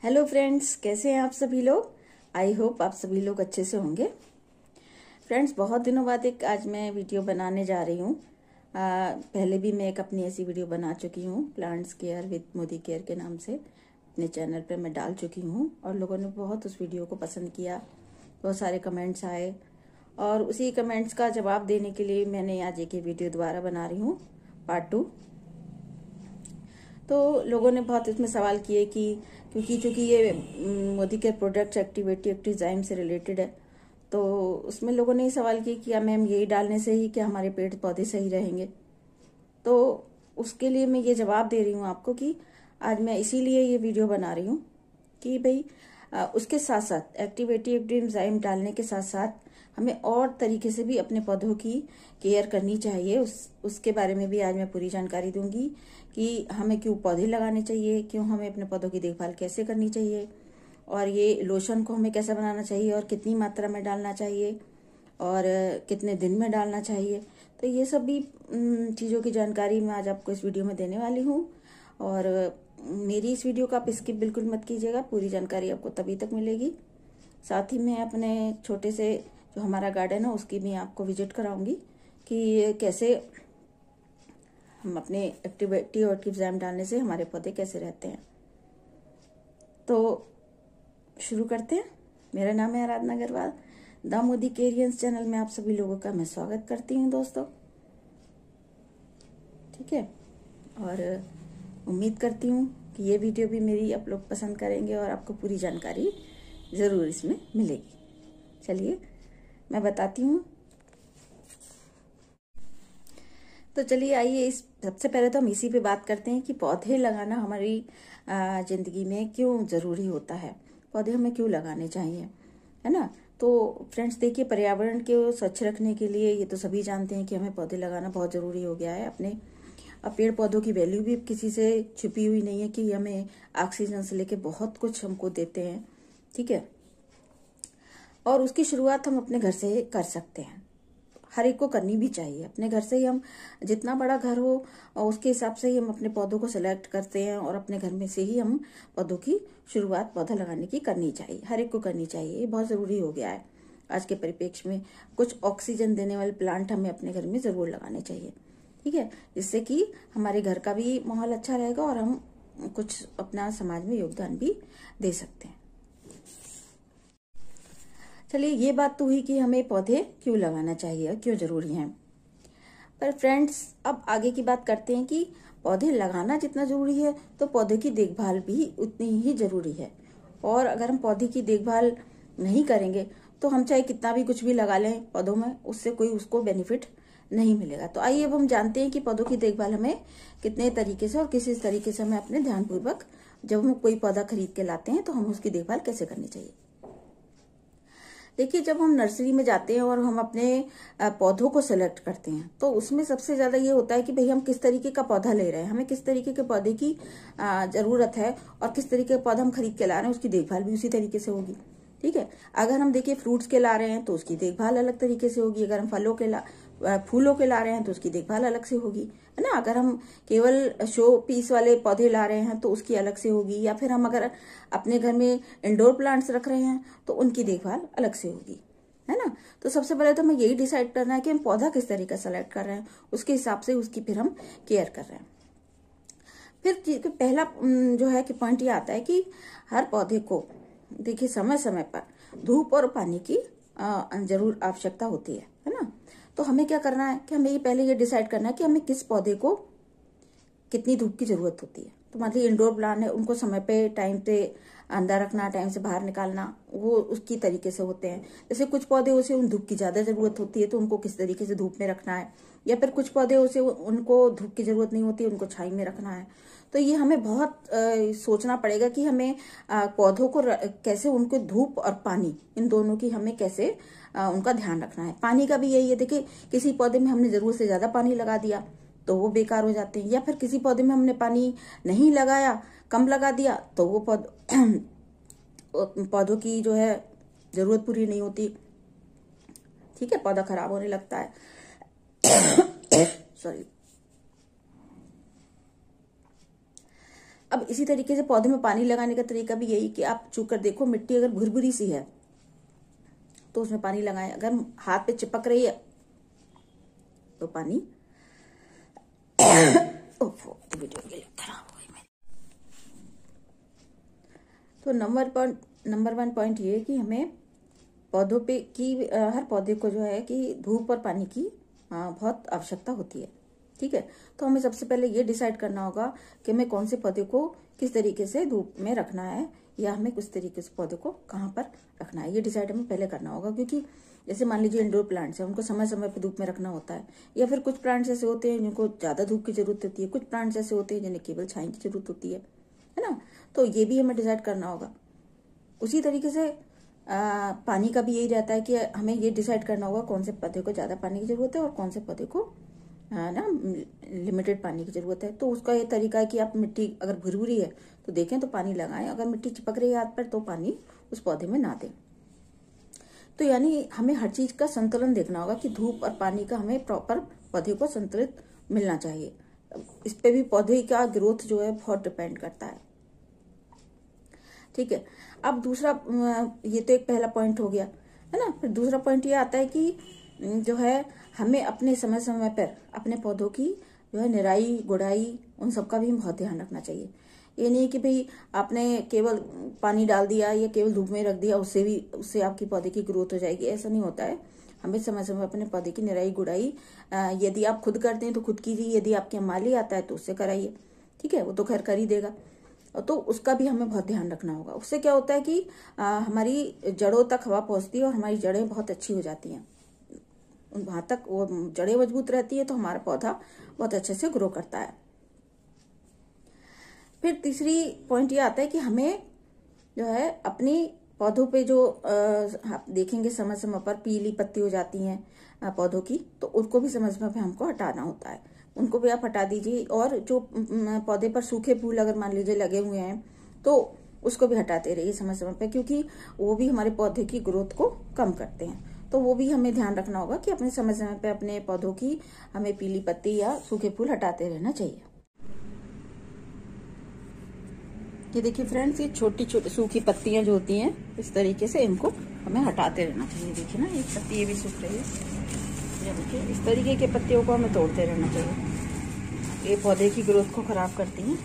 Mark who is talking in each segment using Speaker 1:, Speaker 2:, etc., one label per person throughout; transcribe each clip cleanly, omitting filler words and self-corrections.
Speaker 1: Hello friends, कैसे हैं आप सभी लोग। आई होप आप सभी लोग अच्छे से होंगे। फ्रेंड्स, बहुत दिनों बाद एक आज मैं वीडियो बनाने जा रही हूँ। पहले भी मैं एक अपनी ऐसी वीडियो बना चुकी हूँ, plants care with Modi care के नाम से अपने चैनल पे मैं डाल चुकी हूँ और लोगों ने बहुत उस वीडियो को पसंद किया। बहुत सारे कमेंट्स आए और उसी कमेंट्स का जवाब देने के लिए मैंने आज एक वीडियो दोबारा बना रही हूँ, पार्ट 2। तो लोगों ने बहुत इसमें सवाल किए कि क्योंकि ये मोदी के प्रोडक्ट्स एक्टिव से रिलेटेड है, तो उसमें लोगों ने ये सवाल किया कि क्या मैम यही डालने से ही क्या हमारे पेड़ पौधे सही रहेंगे। तो उसके लिए मैं ये जवाब दे रही हूँ आपको कि आज मैं इसीलिए ये वीडियो बना रही हूँ कि भाई उसके साथ साथ एक्टिव एंजाइम डालने के साथ साथ हमें और तरीके से भी अपने पौधों की केयर करनी चाहिए। उसके बारे में भी आज मैं पूरी जानकारी दूंगी कि हमें क्यों पौधे लगाने चाहिए, क्यों हमें अपने पौधों की देखभाल कैसे करनी चाहिए, और ये लोशन को हमें कैसे बनाना चाहिए और कितनी मात्रा में डालना चाहिए और कितने दिन में डालना चाहिए। तो ये सब भी चीज़ों की जानकारी मैं आज आपको इस वीडियो में देने वाली हूँ। और मेरी इस वीडियो का आप स्किप बिल्कुल मत कीजिएगा, पूरी जानकारी आपको तभी तक मिलेगी। साथ ही मैं अपने छोटे से जो हमारा गार्डन है उसकी भी आपको विजिट कराऊंगी कि कैसे हम अपने एक्टिव डालने से हमारे पौधे कैसे रहते हैं। तो शुरू करते हैं। मेरा नाम है आराधना अग्रवाल। द मोदी केरियंस चैनल में आप सभी लोगों का मैं स्वागत करती हूँ दोस्तों। ठीक है, और उम्मीद करती हूँ कि ये वीडियो भी मेरी आप लोग पसंद करेंगे और आपको पूरी जानकारी ज़रूर इसमें मिलेगी। चलिए मैं बताती हूँ। तो चलिए आइए, इस सबसे पहले तो हम इसी पे बात करते हैं कि पौधे लगाना हमारी ज़िंदगी में क्यों ज़रूरी होता है, पौधे हमें क्यों लगाने चाहिए, है ना। तो फ्रेंड्स देखिए, पर्यावरण को स्वच्छ रखने के लिए ये तो सभी जानते हैं कि हमें पौधे लगाना बहुत ज़रूरी हो गया है। अपने पेड़ पौधों की वैल्यू भी किसी से छुपी हुई नहीं है कि हमें ऑक्सीजन से लेके बहुत कुछ हमको देते हैं। ठीक है, और उसकी शुरुआत हम अपने घर से कर सकते हैं। हर एक को करनी भी चाहिए। अपने घर से ही हम, जितना बड़ा घर हो उसके हिसाब से ही हम अपने पौधों को सिलेक्ट करते हैं और अपने घर में से ही हम पौधों की शुरुआत पौधा लगाने की करनी चाहिए। हर एक को करनी चाहिए, ये बहुत ज़रूरी हो गया है आज के परिप्रेक्ष्य में। कुछ ऑक्सीजन देने वाले प्लांट हमें अपने घर में ज़रूर लगाने चाहिए। ठीक है, जिससे कि हमारे घर का भी माहौल अच्छा रहेगा और हम कुछ अपना समाज में योगदान भी दे सकते हैं। चलिए, ये बात तो हुई कि हमें पौधे क्यों लगाना चाहिए, क्यों जरूरी हैं। पर फ्रेंड्स, अब आगे की बात करते हैं कि पौधे लगाना जितना जरूरी है तो पौधे की देखभाल भी उतनी ही जरूरी है। और अगर हम पौधे की देखभाल नहीं करेंगे तो हम चाहे कितना भी कुछ भी लगा लें पौधों में, उससे कोई उसको बेनिफिट नहीं मिलेगा। तो आइए अब हम जानते हैं कि पौधों की देखभाल हमें कितने तरीके से और किस तरीके से हमें अपने ध्यानपूर्वक, जब हम कोई पौधा खरीद के लाते हैं तो हम उसकी देखभाल कैसे करनी चाहिए। देखिए, जब हम नर्सरी में जाते हैं और हम अपने पौधों को सिलेक्ट करते हैं तो उसमें सबसे ज्यादा ये होता है कि भाई हम किस तरीके का पौधा ले रहे हैं, हमें किस तरीके के पौधे की जरूरत है और किस तरीके का पौधा हम खरीद के ला रहे हैं, उसकी देखभाल भी उसी तरीके से होगी। ठीक है, अगर हम देखिए फ्रूट्स के ला रहे हैं तो उसकी देखभाल अलग तरीके से होगी। अगर हम फूलों के ला रहे हैं तो उसकी देखभाल अलग से होगी, है ना। अगर हम केवल शो पीस वाले पौधे ला रहे हैं तो उसकी अलग से होगी, या फिर हम अगर अपने घर में इंडोर प्लांट्स रख रहे हैं तो उनकी देखभाल अलग से होगी, है ना। तो सबसे पहले तो हमें यही डिसाइड करना है कि हम पौधा किस तरीके से सेलेक्ट कर रहे हैं, उसके हिसाब से उसकी फिर हम केयर कर रहे हैं। फिर पहला जो है कि पॉइंट ये आता है कि हर पौधे को देखिए समय समय पर धूप और पानी की जरूर आवश्यकता होती है ना। तो हमें क्या करना है कि हमें पहले ये डिसाइड करना है कि हमें किस पौधे को कितनी धूप की जरूरत होती है। तो मान लीजिए इंडोर प्लांट है, उनको समय पे टाइम पे अंदर रखना, टाइम से बाहर निकालना, वो उसकी तरीके से होते हैं। जैसे कुछ पौधे उसे उन धूप की ज्यादा जरूरत होती है तो उनको किस तरीके से धूप में रखना है, या फिर कुछ पौधे उसे उनको धूप की जरूरत नहीं होती, उनको छाई में रखना है। तो ये हमें बहुत सोचना पड़ेगा कि हमें पौधों को कैसे, उनको धूप और पानी इन दोनों की हमें कैसे उनका ध्यान रखना है। पानी का भी यही है, देखिए किसी पौधे में हमने जरूरत से ज्यादा पानी लगा दिया तो वो बेकार हो जाते हैं, या फिर किसी पौधे में हमने पानी नहीं लगाया, कम लगा दिया तो वो पौधों की जो है जरूरत पूरी नहीं होती। ठीक है, पौधा खराब होने लगता है। सॉरी। अब इसी तरीके से पौधे में पानी लगाने का तरीका भी यही कि आप छू कर देखो, मिट्टी अगर भुरभुरी सी है तो उसमें पानी लगाएं, अगर हाथ पे चिपक रही है तो पानी वीडियो के लिए खराब हो गई मेरी। तो नंबर 1 पॉइंट ये है कि हमें पौधों पे की हर पौधे को जो है कि धूप और पानी की बहुत आवश्यकता होती है। ठीक है, तो हमें सबसे पहले ये डिसाइड करना होगा कि हमें कौन से पौधे को किस तरीके से धूप में रखना है या हमें किस तरीके से पौधे को कहाँ पर रखना है, ये डिसाइड हमें पहले करना होगा। क्योंकि जैसे मान लीजिए इंडोर प्लांट्स है, उनको समय समय पर धूप में रखना होता है, या फिर कुछ प्लांट्स ऐसे होते हैं जिनको ज्यादा धूप की जरूरत होती है, कुछ प्लांट्स ऐसे होते हैं जिन्हें केवल छाई की जरूरत होती है ना। तो ये भी हमें डिसाइड करना होगा। उसी तरीके से पानी का भी यही रहता है कि हमें ये डिसाइड करना होगा कौन से पौधे को ज्यादा पानी की जरूरत है और कौन से पौधे को ना लिमिटेड पानी की जरूरत है। तो उसका ये तरीका है कि आप मिट्टी अगर भुरभुरी है तो देखें तो पानी लगाएं, अगर मिट्टी चिपक रही है हाथ पर तो पानी उस पौधे में ना दें। तो यानी हमें हर चीज का संतुलन देखना होगा कि धूप और पानी का हमें प्रॉपर पौधे को संतुलित मिलना चाहिए। इस पे भी पौधे का ग्रोथ जो है बहुत डिपेंड करता है। ठीक है, अब दूसरा, ये तो एक पहला पॉइंट हो गया है ना। फिर दूसरा पॉइंट ये आता है कि जो है हमें अपने समय समय पर अपने पौधों की जो है निराई गुड़ाई उन सब का भी बहुत ध्यान रखना चाहिए। ये नहीं कि भाई आपने केवल पानी डाल दिया या केवल धूप में रख दिया उससे आपकी पौधे की ग्रोथ हो जाएगी, ऐसा नहीं होता है। हमें समय समय अपने पौधे की निराई गुड़ाई यदि आप खुद करते हैं तो खुद कीजिए, यदि आपके माली आता है तो उससे कराइए। ठीक है, वो तो खैर कर ही देगा, तो उसका भी हमें बहुत ध्यान रखना होगा। उससे क्या होता है कि हमारी जड़ों तक हवा पहुंचती है और हमारी जड़ें बहुत अच्छी हो जाती हैं, वहां तक वो जड़ें मजबूत रहती है तो हमारा पौधा बहुत अच्छे से ग्रो करता है। फिर तीसरी पॉइंट ये आता है कि हमें जो है अपनी पौधों पे जो आप देखेंगे समय समय पर पीली पत्ती हो जाती हैं पौधों की, तो उनको भी समय समय पर हमको हटाना होता है, उनको भी आप हटा दीजिए। और जो पौधे पर सूखे फूल अगर मान लीजिए लगे हुए हैं तो उसको भी हटाते रहिए समय समय पर, क्योंकि वो भी हमारे पौधे की ग्रोथ को कम करते हैं। तो वो भी हमें ध्यान रखना होगा कि अपने समय समय पे अपने पौधों की हमें पीली पत्ती या सूखे फूल हटाते रहना चाहिए। ये देखिए फ्रेंड्स, ये छोटी छोटी सूखी पत्तियां जो होती हैं इस तरीके से इनको हमें हटाते रहना चाहिए। देखिए ना, एक पत्ती ये भी सूख रही है, ये देखिए इस तरीके के पत्तियों को हमें तोड़ते रहना चाहिए, ये पौधे की ग्रोथ को खराब करती हैं।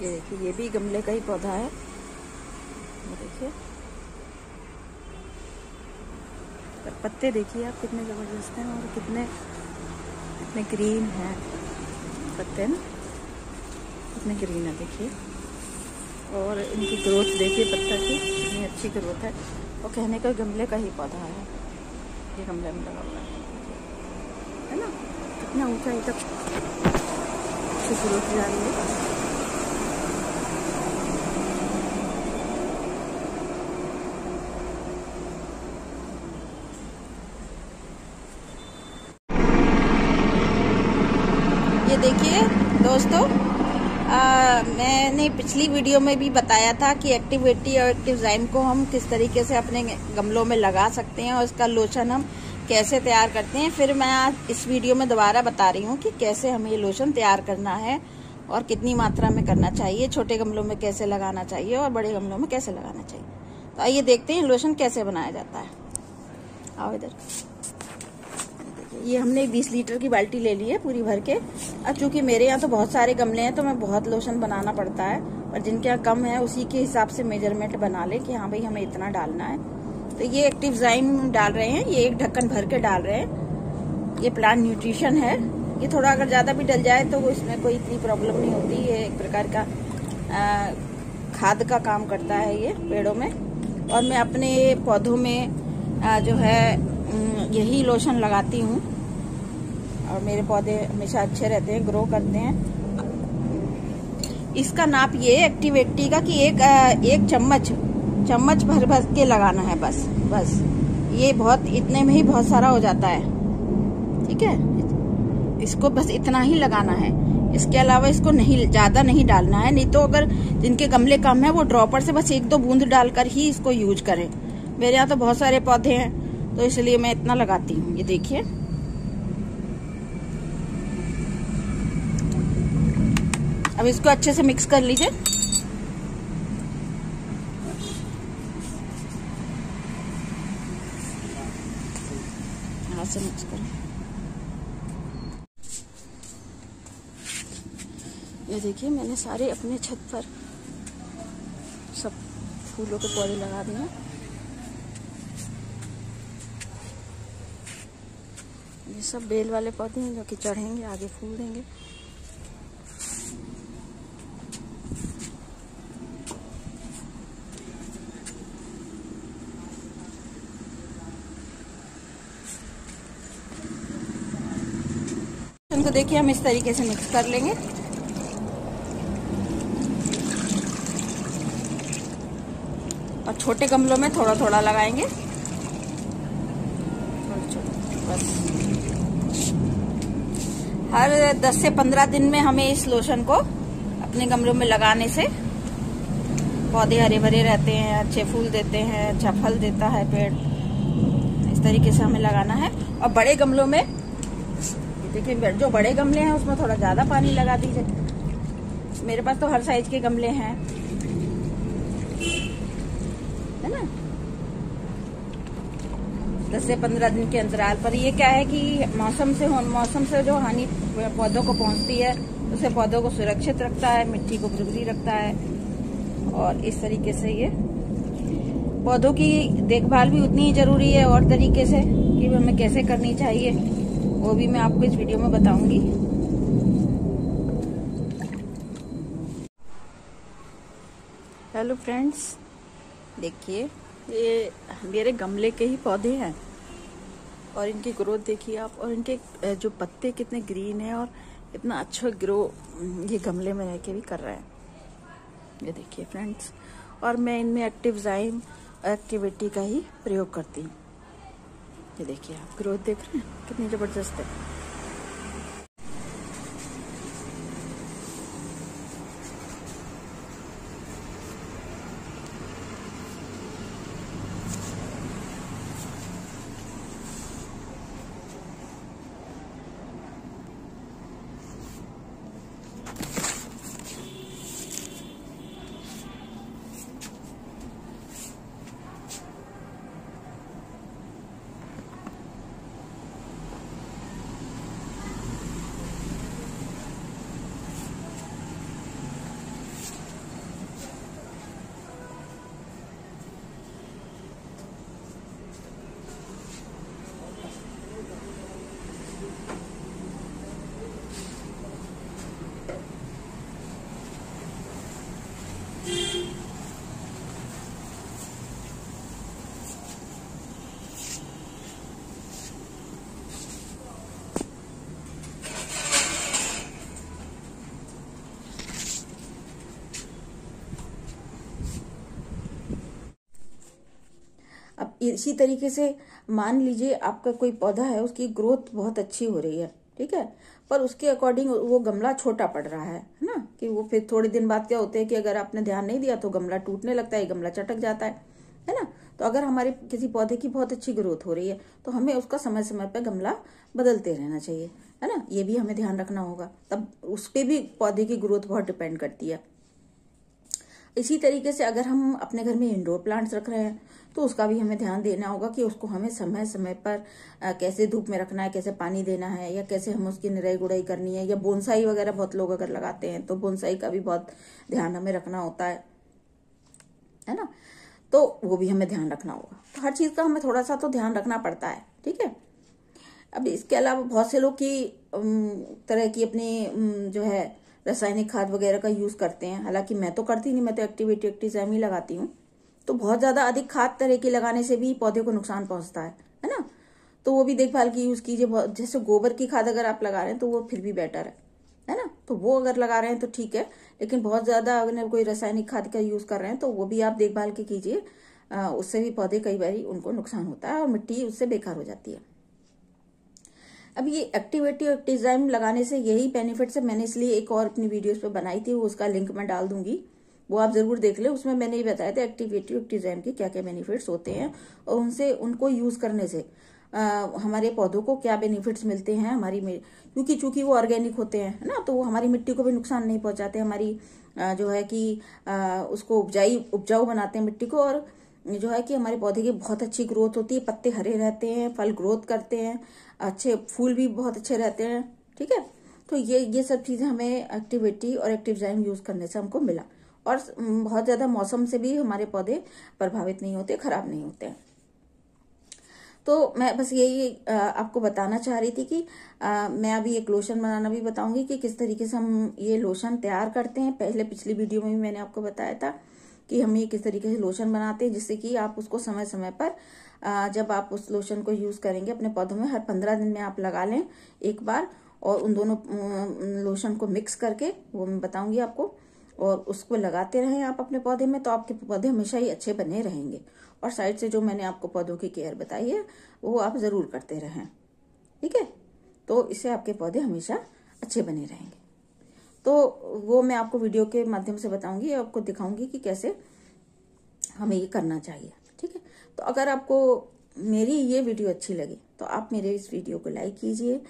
Speaker 1: ये देखिए, ये भी गमले का ही पौधा है। ये देखिए पत्ते देखिए आप कितने जबरदस्त हैं और कितने ग्रीन हैं पत्ते ना, कितने ग्रीन है देखिए। और इनकी ग्रोथ देखिए, पत्ता की कितनी अच्छी ग्रोथ है। और कहने का गमले का ही पौधा है, ये गमले में लगा हुआ है ना, कितना ऊंचाई तक अच्छी ग्रोथ जा रही है। ये देखिए दोस्तों, मैंने पिछली वीडियो में भी बताया था कि एक्टिव 80 और एक्टिवज़ाइम को हम किस तरीके से अपने गमलों में लगा सकते हैं और इसका लोशन हम कैसे तैयार करते हैं। फिर मैं आज इस वीडियो में दोबारा बता रही हूँ कि कैसे हमें ये लोशन तैयार करना है और कितनी मात्रा में करना चाहिए, छोटे गमलों में कैसे लगाना चाहिए और बड़े गमलों में कैसे लगाना चाहिए। तो आइए देखते हैं लोशन कैसे बनाया जाता है। आओ इधर। ये हमने 20 लीटर की बाल्टी ले ली है पूरी भर के। अब चूंकि मेरे यहाँ तो बहुत सारे गमले हैं तो मैं बहुत लोशन बनाना पड़ता है, और जिनके यहाँ कम है उसी के हिसाब से मेजरमेंट बना ले कि हाँ भाई हमें इतना डालना है। तो ये एक्टिवज़ाइम डाल रहे हैं, ये एक ढक्कन भर के डाल रहे हैं। ये प्लांट न्यूट्रिशन है, ये थोड़ा अगर ज्यादा भी डल जाए तो इसमें कोई इतनी प्रॉब्लम नहीं होती। ये एक प्रकार का खाद का काम करता है ये पेड़ों में। और मैं अपने पौधों में जो है यही लोशन लगाती हूँ। और मेरे पौधे हमेशा अच्छे रहते हैं, ग्रो करते हैं। इसका नाप ये एक्टिवेटी का कि एक चम्मच भर भर के लगाना है, बस ये बहुत, इतने में ही बहुत सारा हो जाता है। ठीक है, इसको बस इतना ही लगाना है, इसके अलावा इसको नहीं, ज्यादा नहीं डालना है। नहीं तो अगर जिनके गमले कम है वो ड्रॉपर से बस 1-2 बूंद डालकर ही इसको यूज करें। मेरे यहाँ तो बहुत सारे पौधे हैं तो इसलिए मैं इतना लगाती हूँ। ये देखिए, अब इसको अच्छे से मिक्स कर लीजिए। हाथ से मिक्स करें। ये देखिए, मैंने सारे अपने छत पर सब फूलों के पौधे लगा दिए हैं। ये सब बेल वाले पौधे हैं जो कि चढ़ेंगे, आगे फूल देंगे। इनको देखिए हम इस तरीके से मिक्स कर लेंगे। और छोटे गमलों में थोड़ा थोड़ा लगाएंगे, बस। हर 10 से 15 दिन में हमें इस लोशन को अपने गमलों में लगाने से पौधे हरे भरे रहते हैं, अच्छे फूल देते हैं, अच्छा फल देता है पेड़। इस तरीके से हमें लगाना है। और बड़े गमलों में देखिए, जो बड़े गमले हैं उसमें थोड़ा ज्यादा पानी लगा दीजिए। मेरे पास तो हर साइज के गमले हैं, है ना। 10 से 15 दिन के अंतराल पर। ये क्या है कि मौसम से जो हानि पौधों को पहुंचती है उसे पौधों को सुरक्षित रखता है, मिट्टी को भुरभुरी रखता है। और इस तरीके से ये पौधों की देखभाल भी उतनी ही जरूरी है और तरीके से कि हमें कैसे करनी चाहिए, वो भी मैं आपको इस वीडियो में बताऊंगी। हेलो फ्रेंड्स, देखिए ये मेरे गमले के ही पौधे हैं और इनकी ग्रोथ देखिए आप। और इनके जो पत्ते कितने ग्रीन है और इतना अच्छा ग्रो ये गमले में रह के भी कर रहे हैं। ये देखिए फ्रेंड्स, और मैं इनमें एक्टिवजाइम एक्टिविटी का ही प्रयोग करती हूँ। ये देखिए आप ग्रोथ देख रहे हैं कितनी जबरदस्त है। अब इसी तरीके से मान लीजिए आपका कोई पौधा है, उसकी ग्रोथ बहुत अच्छी हो रही है, ठीक है, पर उसके अकॉर्डिंग वो गमला छोटा पड़ रहा है ना। कि वो फिर थोड़े दिन बाद क्या होते हैं कि अगर आपने ध्यान नहीं दिया तो गमला टूटने लगता है, गमला चटक जाता है ना। तो अगर हमारे किसी पौधे की बहुत अच्छी ग्रोथ हो रही है तो हमें उसका समय समय पर गमला बदलते रहना चाहिए, है ना। ये भी हमें ध्यान रखना होगा, तब उस पर भी पौधे की ग्रोथ बहुत डिपेंड करती है। इसी तरीके से अगर हम अपने घर में इंडोर प्लांट्स रख रहे हैं तो उसका भी हमें ध्यान देना होगा कि उसको हमें समय समय पर कैसे धूप में रखना है, कैसे पानी देना है, या कैसे हम उसकी निराई गुड़ाई करनी है। या बोनसाई वगैरह बहुत लोग अगर लगाते हैं तो बोनसाई का भी बहुत ध्यान हमें रखना होता है ना। तो वो भी हमें ध्यान रखना होगा। तो हर चीज का हमें थोड़ा सा तो ध्यान रखना पड़ता है, ठीक है। अब इसके अलावा बहुत से लोग की तरह की अपनी जो है रासायनिक खाद वगैरह का यूज करते हैं। हालांकि मैं तो करती नहीं, मैं तो एक्टिवजाइम ही लगाती हूँ। तो बहुत ज्यादा अधिक खाद तरह की लगाने से भी पौधे को नुकसान पहुंचता है ना। तो वो भी देखभाल की यूज कीजिए। जैसे गोबर की खाद अगर आप लगा रहे हैं तो वो फिर भी बेटर है ना, तो वो अगर लगा रहे हैं तो ठीक है। लेकिन बहुत ज्यादा अगर कोई रासायनिक खाद का यूज कर रहे हैं तो वो भी आप देखभाल के कीजिए, उससे भी पौधे कई बार उनको नुकसान होता है और मिट्टी उससे बेकार हो जाती है। अब ये एक्टिविटी और एक्टिजाइम लगाने से यही बेनिफिट्स है, मैंने इसलिए एक और अपनी वीडियोस पे बनाई थी, वो उसका लिंक मैं डाल दूंगी, वो आप जरूर देख ले। उसमें मैंने ये बताया था एक्टिविटी और एक्टिजाइम के क्या क्या बेनिफिट्स होते हैं और उनसे उनको यूज करने से हमारे पौधों को क्या बेनिफिट्स मिलते हैं हमारी क्योंकि चूंकि वो ऑर्गेनिक होते हैं, है ना, तो वो हमारी मिट्टी को भी नुकसान नहीं पहुंचाते, हमारी जो है कि उसको उपजाऊ बनाते हैं मिट्टी को, और जो है कि हमारे पौधे की बहुत अच्छी ग्रोथ होती है, पत्ते हरे रहते हैं, फल ग्रोथ करते हैं, अच्छे फूल भी बहुत अच्छे रहते हैं। ठीक है, तो ये सब चीजें हमें एक्टिविटी और एक्टिवजाइम यूज करने से हमको मिला, और बहुत ज्यादा मौसम से भी हमारे पौधे प्रभावित नहीं होते, खराब नहीं होते हैं। तो मैं बस यही आपको बताना चाह रही थी कि मैं अभी एक लोशन बनाना भी बताऊंगी कि किस तरीके से हम ये लोशन तैयार करते हैं। पिछली वीडियो में भी मैंने आपको बताया था कि हम ये किस तरीके से लोशन बनाते हैं, जिससे कि आप उसको समय समय पर जब आप उस लोशन को यूज करेंगे अपने पौधों में, हर 15 दिन में आप लगा लें एक बार, और उन दोनों लोशन को मिक्स करके, वो मैं बताऊंगी आपको, और उसको लगाते रहें आप अपने पौधे में, तो आपके पौधे हमेशा ही अच्छे बने रहेंगे। और साइड से जो मैंने आपको पौधों की केयर बताई है वो आप जरूर करते रहें। ठीक है, तो इससे आपके पौधे हमेशा अच्छे बने रहेंगे। तो वो मैं आपको वीडियो के माध्यम से बताऊंगी, आपको दिखाऊंगी कि कैसे हमें ये करना चाहिए। ठीक है, तो अगर आपको मेरी ये वीडियो अच्छी लगी तो आप मेरे इस वीडियो को लाइक कीजिए,